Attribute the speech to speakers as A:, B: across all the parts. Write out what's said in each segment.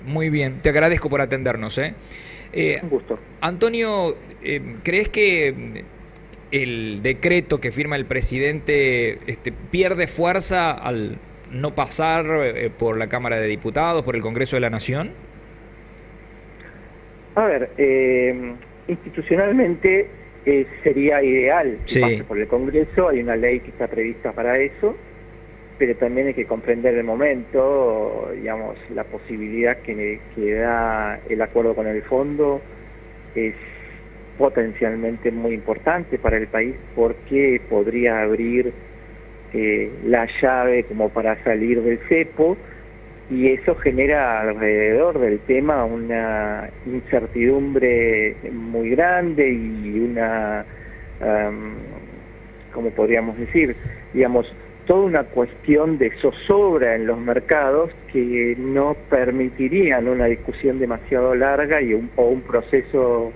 A: Muy bien, te agradezco por atendernos, ¿eh?
B: Un gusto.
A: Antonio, ¿crees que el decreto que firma el presidente pierde fuerza al no pasar por la Cámara de Diputados, por el Congreso de la Nación?
B: A ver, institucionalmente sería ideal que pase
A: Sí.
B: por el Congreso, hay una ley que está prevista para eso, pero también hay que comprender el momento, digamos, la posibilidad que da el acuerdo con el fondo es potencialmente muy importante para el país porque podría abrir la llave como para salir del cepo, y eso genera alrededor del tema una incertidumbre muy grande y una, ¿cómo podríamos decir? Digamos, toda una cuestión de zozobra en los mercados que no permitirían una discusión demasiado larga o un proceso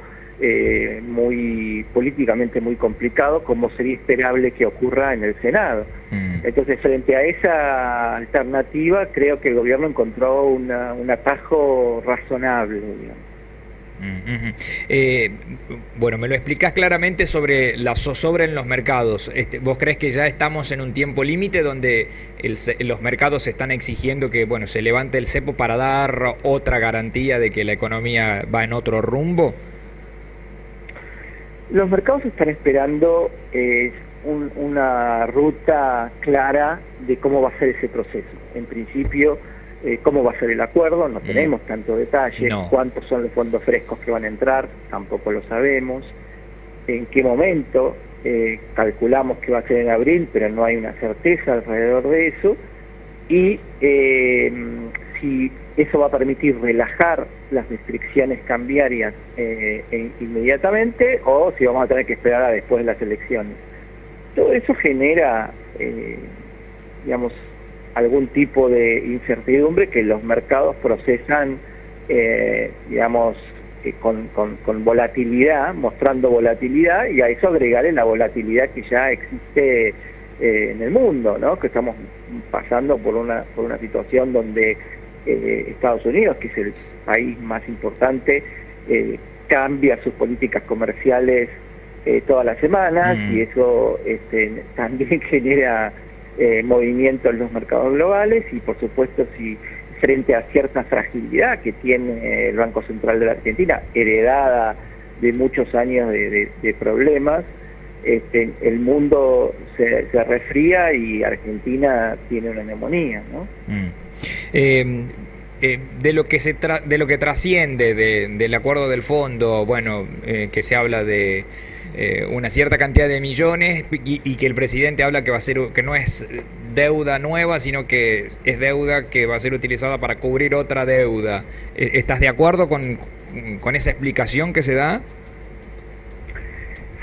B: muy políticamente muy complicado, como sería esperable que ocurra en el Senado.
A: Mm.
B: Entonces, frente a esa alternativa, creo que el gobierno encontró un atajo razonable, digamos.
A: Ujú. Eh, bueno, me lo explicás claramente sobre la zozobra en los mercados. ¿Vos crees que ya estamos en un tiempo límite donde los mercados están exigiendo que, bueno, se levante el cepo para dar otra garantía de que la economía va en otro rumbo?
B: Los mercados están esperando una ruta clara de cómo va a ser ese proceso. En principio, cómo va a ser el acuerdo, no tenemos tantos detalles,
A: No.
B: cuántos son los fondos frescos que van a entrar, tampoco lo sabemos, en qué momento, calculamos que va a ser en abril, pero no hay una certeza alrededor de eso, y si eso va a permitir relajar las restricciones cambiarias inmediatamente, o si vamos a tener que esperar a después de las elecciones. Todo eso genera, digamos, algún tipo de incertidumbre que los mercados procesan, digamos, con volatilidad, mostrando volatilidad, y a eso agregarle la volatilidad que ya existe en el mundo, ¿no? Que estamos pasando por una situación donde Estados Unidos, que es el país más importante, cambia sus políticas comerciales todas las semanas, y eso también genera movimiento en los mercados globales, y por supuesto, si frente a cierta fragilidad que tiene el Banco Central de la Argentina, heredada de muchos años de problemas, el mundo se resfría y Argentina tiene una neumonía, ¿no?
A: De lo que de lo que trasciende del acuerdo del fondo, bueno, que se habla de una cierta cantidad de millones y que el presidente habla que va a ser, que no es deuda nueva, sino que es deuda que va a ser utilizada para cubrir otra deuda. ¿Estás de acuerdo con esa explicación que se da?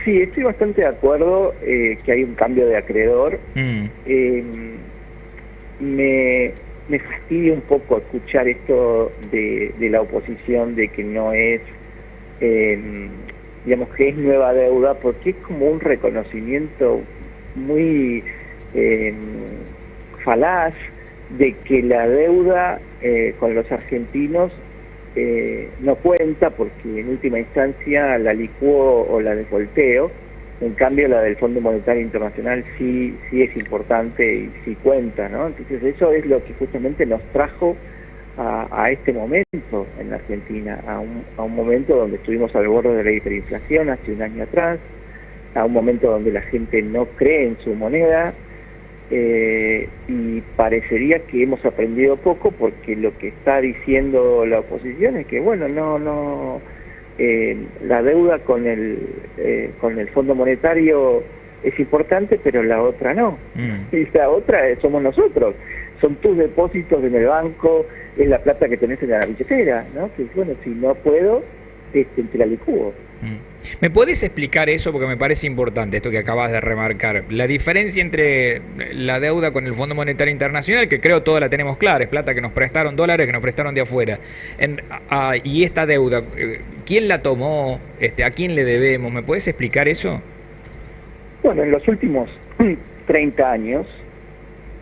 B: Sí, estoy bastante de acuerdo que hay un cambio de acreedor. Me fastidia un poco escuchar esto de la oposición, de que no es, digamos, que es nueva deuda, porque es como un reconocimiento muy falaz de que la deuda con los argentinos no cuenta, porque en última instancia la licuó o la devolteo. En cambio, la del Fondo Monetario Internacional sí es importante y sí cuenta, ¿no? Entonces eso es lo que justamente nos trajo a este momento en la Argentina, a un momento donde estuvimos al borde de la hiperinflación hace un año atrás, a un momento donde la gente no cree en su moneda, y parecería que hemos aprendido poco, porque lo que está diciendo la oposición es que, bueno, la deuda con el Fondo Monetario es importante, pero la otra no. Y la otra somos nosotros, son tus depósitos en el banco, es la plata que tenés en la billetera, ¿no? Que bueno, si no puedo, te la licúo.
A: ¿Me puedes explicar eso? Porque me parece importante esto que acabas de remarcar. La diferencia entre la deuda con el Fondo Monetario Internacional, que creo toda la tenemos clara, es plata que nos prestaron, dólares que nos prestaron de afuera. Y esta deuda, ¿quién la tomó? ¿A quién le debemos? ¿Me puedes explicar eso?
B: Bueno, en los últimos 30 años,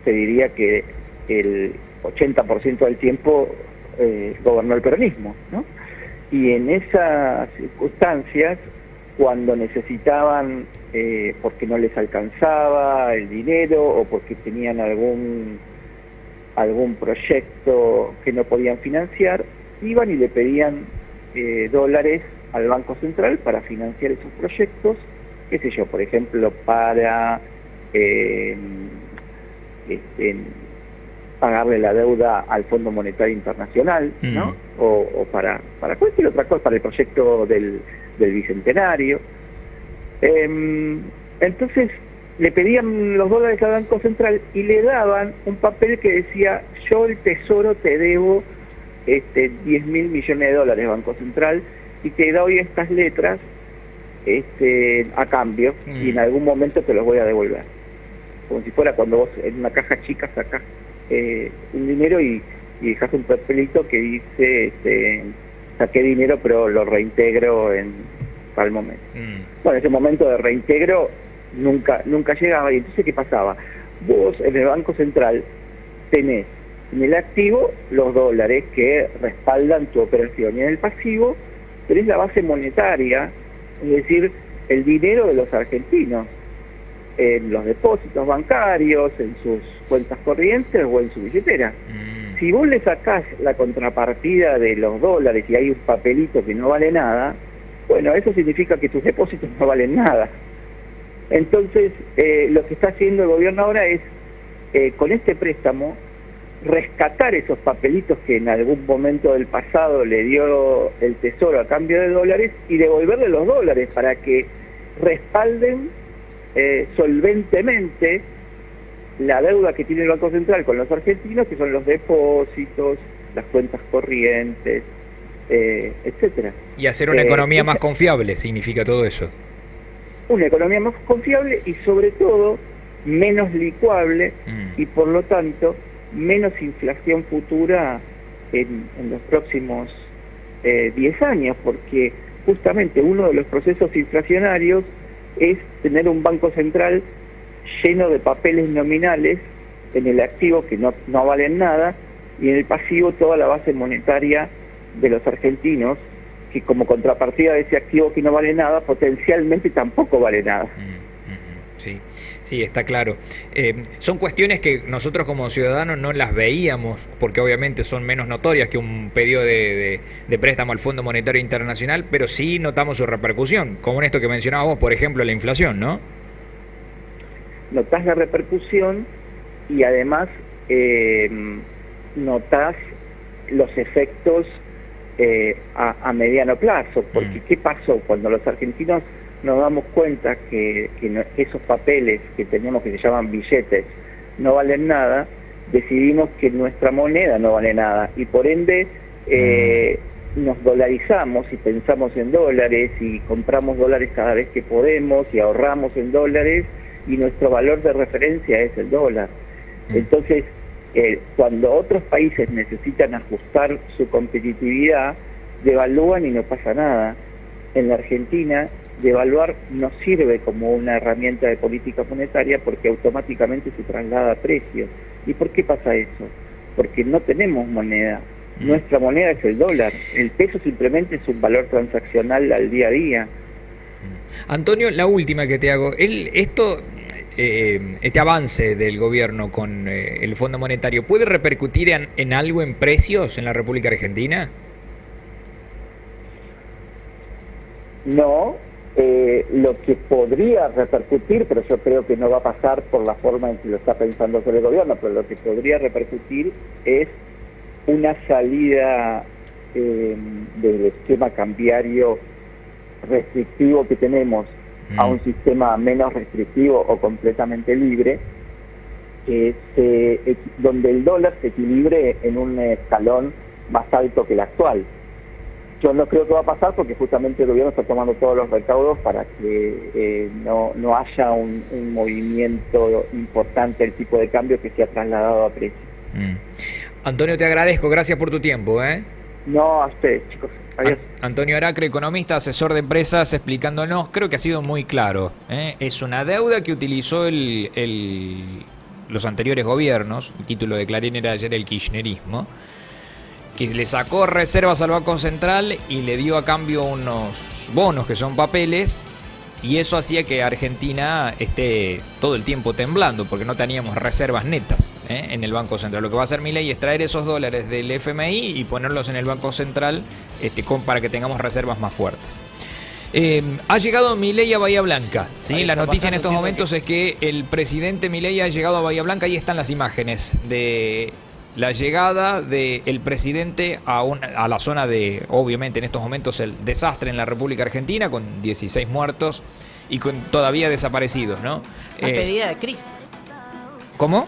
B: te diría que el 80% del tiempo gobernó el peronismo, ¿no? Y en esas circunstancias, cuando necesitaban, porque no les alcanzaba el dinero o porque tenían algún proyecto que no podían financiar, iban y le pedían dólares al Banco Central para financiar esos proyectos, qué sé yo, por ejemplo, para pagarle la deuda al Fondo Monetario Internacional, ¿no? O para cualquier otra cosa, para el proyecto del Bicentenario. Entonces le pedían los dólares al Banco Central y le daban un papel que decía: yo, el Tesoro, te debo 10.000 millones de dólares, Banco Central, y te doy estas letras a cambio, y en algún momento te los voy a devolver. Como si fuera cuando vos en una caja chica sacás un dinero y dejás un papelito que dice saqué dinero pero lo reintegro en tal momento. Bueno, ese momento de reintegro nunca llegaba. Y entonces, ¿qué pasaba? Vos en el Banco Central tenés en el activo los dólares que respaldan tu operación, y en el pasivo tenés la base monetaria, es decir, el dinero de los argentinos, en los depósitos bancarios, en sus cuentas corrientes o en su billetera. Si vos le sacás la contrapartida de los dólares y hay un papelito que no vale nada, bueno, eso significa que tus depósitos no valen nada. Entonces, lo que está haciendo el gobierno ahora es, con este préstamo, rescatar esos papelitos que en algún momento del pasado le dio el Tesoro a cambio de dólares y devolverle los dólares para que respalden solventemente la deuda que tiene el Banco Central con los argentinos, que son los depósitos, las cuentas corrientes, etcétera.
A: Y hacer una economía más confiable, significa todo eso.
B: Una economía más confiable y sobre todo menos licuable y por lo tanto menos inflación futura en los próximos 10 años, porque justamente uno de los procesos inflacionarios es tener un Banco Central lleno de papeles nominales en el activo que no valen nada, y en el pasivo toda la base monetaria de los argentinos, que como contrapartida de ese activo que no vale nada, potencialmente tampoco vale nada.
A: Sí, está claro. Son cuestiones que nosotros como ciudadanos no las veíamos, porque obviamente son menos notorias que un pedido de préstamo al Fondo Monetario Internacional, pero sí notamos su repercusión, como en esto que mencionabas vos, por ejemplo, la inflación, ¿no?
B: Notás la repercusión y además notás los efectos a mediano plazo, porque ¿qué pasó? Cuando los argentinos nos damos cuenta que esos papeles que tenemos, que se llaman billetes, no valen nada, decidimos que nuestra moneda no vale nada, y por ende nos dolarizamos y pensamos en dólares y compramos dólares cada vez que podemos y ahorramos en dólares, y nuestro valor de referencia es el dólar. Entonces, cuando otros países necesitan ajustar su competitividad, devalúan y no pasa nada. En la Argentina, devaluar no sirve como una herramienta de política monetaria, porque automáticamente se traslada a precios. ¿Y por qué pasa eso? Porque no tenemos moneda. Nuestra moneda es el dólar. El peso simplemente es un valor transaccional al día a día.
A: Antonio, la última que te hago. Este avance del gobierno con el Fondo Monetario, ¿puede repercutir en algo en precios en la República Argentina?
B: No, lo que podría repercutir, pero yo creo que no va a pasar por la forma en que lo está pensando hacer el gobierno, pero lo que podría repercutir es una salida del esquema cambiario restrictivo que tenemos a un sistema menos restrictivo o completamente libre, donde el dólar se equilibre en un escalón más alto que el actual. Yo no creo que va a pasar, porque justamente el gobierno está tomando todos los recaudos para que no haya un movimiento importante del tipo de cambio que se ha trasladado a precio.
A: Antonio, te agradezco, gracias por tu tiempo.
B: No, a ustedes, chicos. Adiós.
A: Antonio Aracre, economista, asesor de empresas, explicándonos, creo que ha sido muy claro. Es una deuda que utilizó los anteriores gobiernos, el título de Clarín era ayer el kirchnerismo, que le sacó reservas al Banco Central y le dio a cambio unos bonos que son papeles, y eso hacía que Argentina esté todo el tiempo temblando porque no teníamos reservas netas en el Banco Central. Lo que va a hacer Milei es traer esos dólares del FMI y ponerlos en el Banco Central para que tengamos reservas más fuertes. Ha llegado Milei a Bahía Blanca, ¿sí? La noticia en estos momentos es que el presidente Milei ha llegado a Bahía Blanca. Ahí están las imágenes de la llegada del presidente a la zona de, obviamente en estos momentos, el desastre en la República Argentina, con 16 muertos y con todavía desaparecidos, ¿no?
C: A pedida de Cris.
A: ¿Cómo?